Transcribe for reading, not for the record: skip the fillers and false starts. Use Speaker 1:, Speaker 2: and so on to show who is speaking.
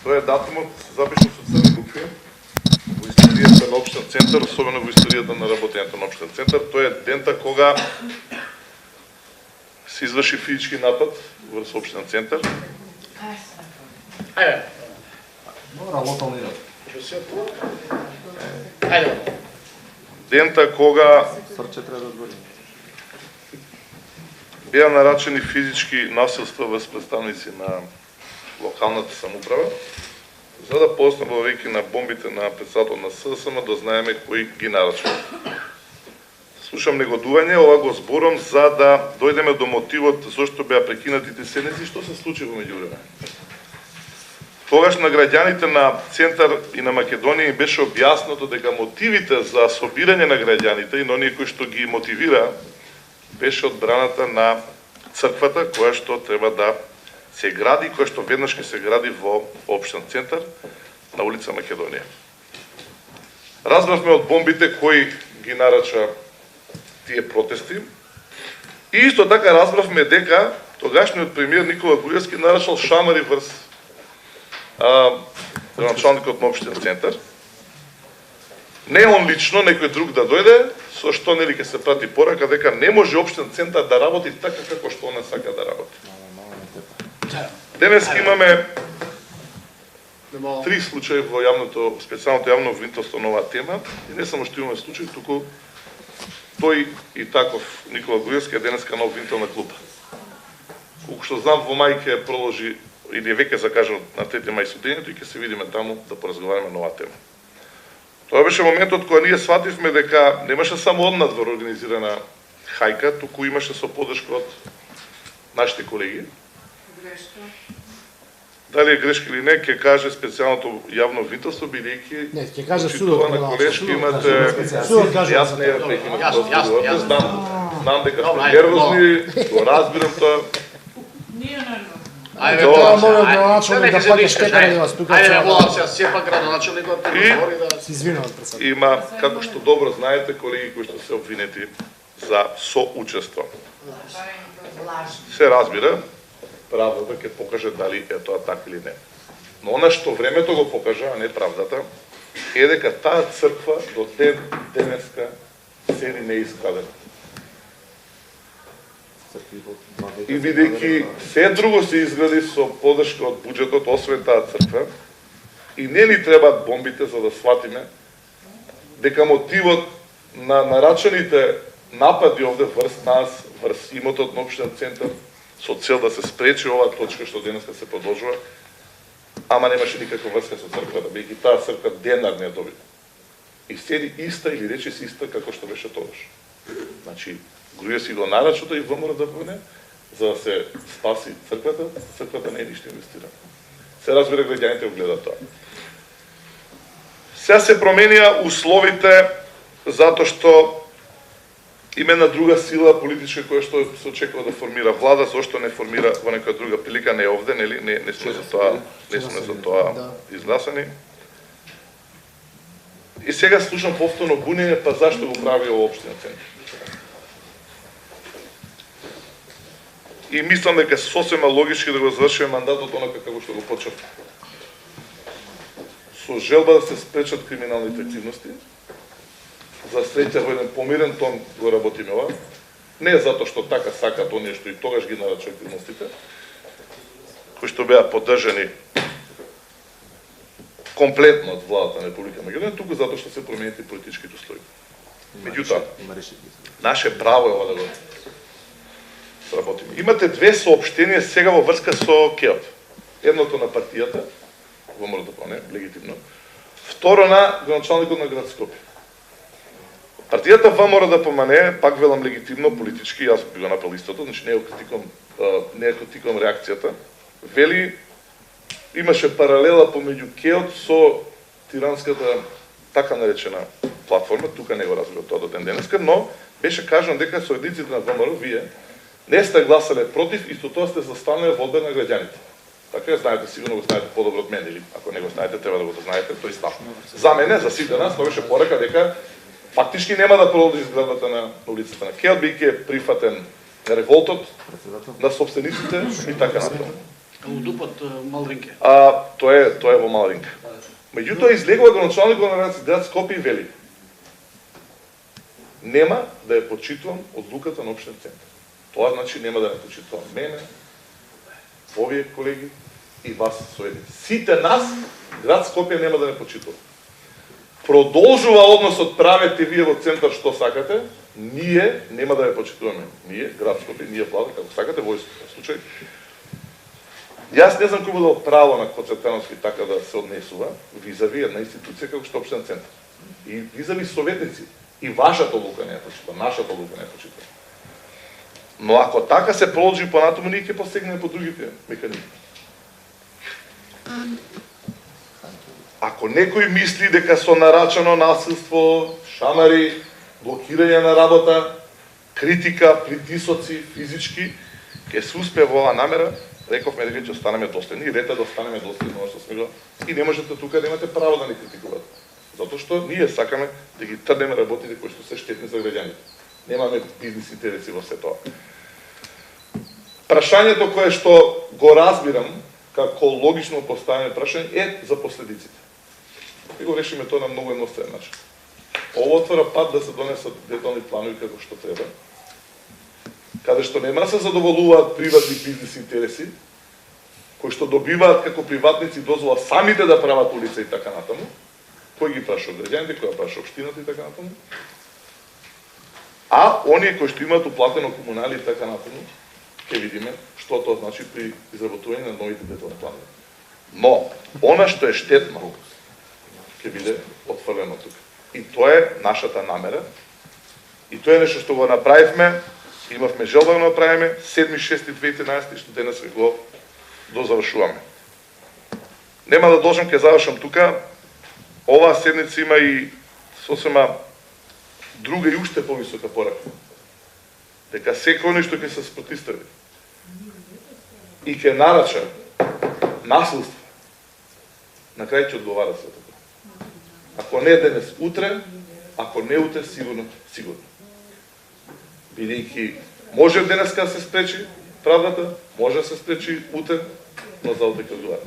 Speaker 1: Тоа е датумот запишан со црни букви во историјата на општин центар, особено во историјата на работењето на општин центар. Тоа е дента кога се изврши физички напад врз општин центар.
Speaker 2: Ајде.
Speaker 3: Добра локална игра.
Speaker 2: Ајде.
Speaker 1: Дента кога
Speaker 3: Срче треба да збори.
Speaker 1: беа нарачени физички насилства врз представници на локалната самоуправа, за да поснабавајќи на бомбите на председател на СДСМ да знаеме кој ги нарачува. Слушам негодување, ова го зборам за да дојдеме до мотивот зашто беа прекинатите седници, што се случи во меѓувреме. Тогаш на граѓаните на Центар и на Македонија им беше објаснато дека мотивите за собирање на граѓаните и на оние кои што ги мотивира беше одбраната на црквата која што треба да се гради, која што веднаш ќе се гради во општин Центар на улица Македонија. Разбравме од бомбите кои ги нарача тие протести и исто така разбравме дека тогашниот премиер Никола Груевски нарачал шамари врз началникот на општин Центар. Не он лично, некој друг да дојде, со што нели ќе се прати порака дека не може општин Центар да работи така како што он сака да работи. Денес имаме три случаи во јавното, специјалното јавно обвинителство на оваа тема и не само што имаме случаи, туку тој и таков Никола Груевски е денеска на обвинителна клупа. Колку што знам, во мај ќе проложи или веќе закажано на 3 мај судењето и ќе се видиме таму да поразговараме на оваа тема. Тоа беше моментот кога ние свативме дека немаше само од надвор организирана хајка, туку имаше со поддршка од нашите колеги. Дали е грешка или не, ќе каже специјалното јавно обвинителство, бидејќи
Speaker 4: Не, ќе каже судот.
Speaker 1: на колешки имате
Speaker 4: Судот каже.
Speaker 1: јас не имате
Speaker 2: Јасно.
Speaker 1: знам дека сте нервозни, го разбирам тоа.
Speaker 2: Ајде,
Speaker 4: Тоа
Speaker 1: Тоа,
Speaker 4: може градоначалник да плаќа штета ради вас. Тука
Speaker 2: Ајде,
Speaker 4: ќе
Speaker 2: молам се, сепак градоначалникот да
Speaker 1: И-
Speaker 2: говори да
Speaker 4: се извинувам пред себе.
Speaker 1: Има, како што добро знаете, колеги кои што се обвинети за соучество. Се разбира, правдата ќе покаже дали е тоа така или не. Но она што времето го покажа, а не правдата, е дека таа црква до ден денеска седи неискрадена. И бидејќи се друго се изгради со поддршка од буџетот, освен таа црква, и не ни требаат бомбите за да сватиме дека мотивот на нарачаните напади овде врз нас, врз имотот на општин Центар, со цел да се спречи оваа точка што денеска се продолжува, ама немаше никаква врска со црквата, бидејќи таа црква денар не доби. И седи иста или рече си иста како што беше тогаш. Значи, Груевски го нарача и ВМРО да поне, за да се спаси црквата, црквата не е ништо инвестирана. Се разбира, граѓаните го гледаат тоа. Сега се променија условите затоа што има една друга сила политичка која што се очекува да формира влада, зошто не формира во некоја друга прилика, не овде, нели, не сме за тоа, не сме за тоа изгласани. И сега слушам повторно бунење, па зашто го прави овој општин Центар? И мислам дека сосема логички да го завршиме мандатот онака како што го почнав. Со желба да се спречат криминалните активности, за среќа во еден помирен тон го работиме ова, не затоа што така сакат оние што и тогаш ги нарача активностите, кои што беа поддржани комплетно од владата на Република Македонија, туку затоа што се променети политичките услови. Меѓутоа, наше право е ова да го сработиме. Имате две соопштенија сега во врска со КЕОП. Едното на партијата, во МРДП, не, легитимно. Второ на градоначалникот на град Скопје. Партијата ВМРО-ДПМНЕ, пак велам легитимно, политички, јас би го направил истото, значи не ја критикувам реакцијата. Вели, имаше паралела помеѓу КЕОП со тиранската така наречена платформа, тука не го разбира тоа до ден денеска, но беше кажано дека сојдниците на ВМРО, вие, не сте гласале против и со тоа сте застанале во одбрана на граѓаните. Така знаете, сигурно го знаете подобро од мене, или ако не го знаете, треба да го дознаете, тој став. За мене, за сите нас, тоа беше порака дека фактички нема да продолжи изградбата на улицата на КЕОП, биќе прифатен револтот на собствениците и така натаму.
Speaker 2: У дупот Малринке.
Speaker 1: Тоа е во Малринка. Меѓутоа излегува градоначалникот на град Скопје и вели: нема да ја почитувам одлуката на општински центар. Тоа значи нема да ја почитувам мене, овие колеги и вас советници. Сите нас град Скопје нема да не почитува. Продолжува односот, правете вие во центар што сакате, ние нема да ја почитуваме. Ние, град Скопје, ние влада, како сакате, во случај. Јас не знам кој било право на Коцетановски така да се однесува визави една институција како што општински центар. И визави советници. И вашата одлука не ја почитува, нашата одлука не ја почитува. Но ако така се продолжи понатаму, ние ќе посегнеме по другите механизми. Ако некој мисли дека со нарачано насилство, шамари, блокирање на работа, критика, притисоци, физички, ќе се успее во оваа намера, рековме дека ќе останеме доследни и рета да останеме доследни во што сме го. И не можете тука да имате право да не критикувате. Затоа што ние сакаме да ги трнеме работите кои што се штетни за граѓаните. Немаме бизнис интереси во се тоа. Прашањето кое што го разбирам како логично поставено прашање е за последиците. И го решиме тоа на многу едноставен начин. Ово отвора пат да се донесат детални планови како што треба, каде што нема да се задоволуваат приватни бизнис интереси, кои што добиваат како приватници дозвола самите да прават улица и така натаму, кој ги праша граѓаните, кој праша општината и така натаму, а оние кои што имаат уплатено комунали и така натаму, ќе видиме што тоа значи при изработување на новите детални планови. Но, она што е штетно, ќе биде отфрлено тука. И тоа е нашата намера, и тоа е нешто што го направивме, имавме желба да го направиме 7.6.2013 што денес го дозавршуваме. Нема да должам, ќе завршам тука. Оваа седница има и сосема друга и уште повисока порака. Дека секој оној што ќе се спротистави и ќе нарача насилство, на крај ќе одговара се тоа. Ако не денес, утре, ако не утре, сигурно. Бидејќи може денеска да се спречи правдата, може да се спречи утре, но за утре ќе одговара.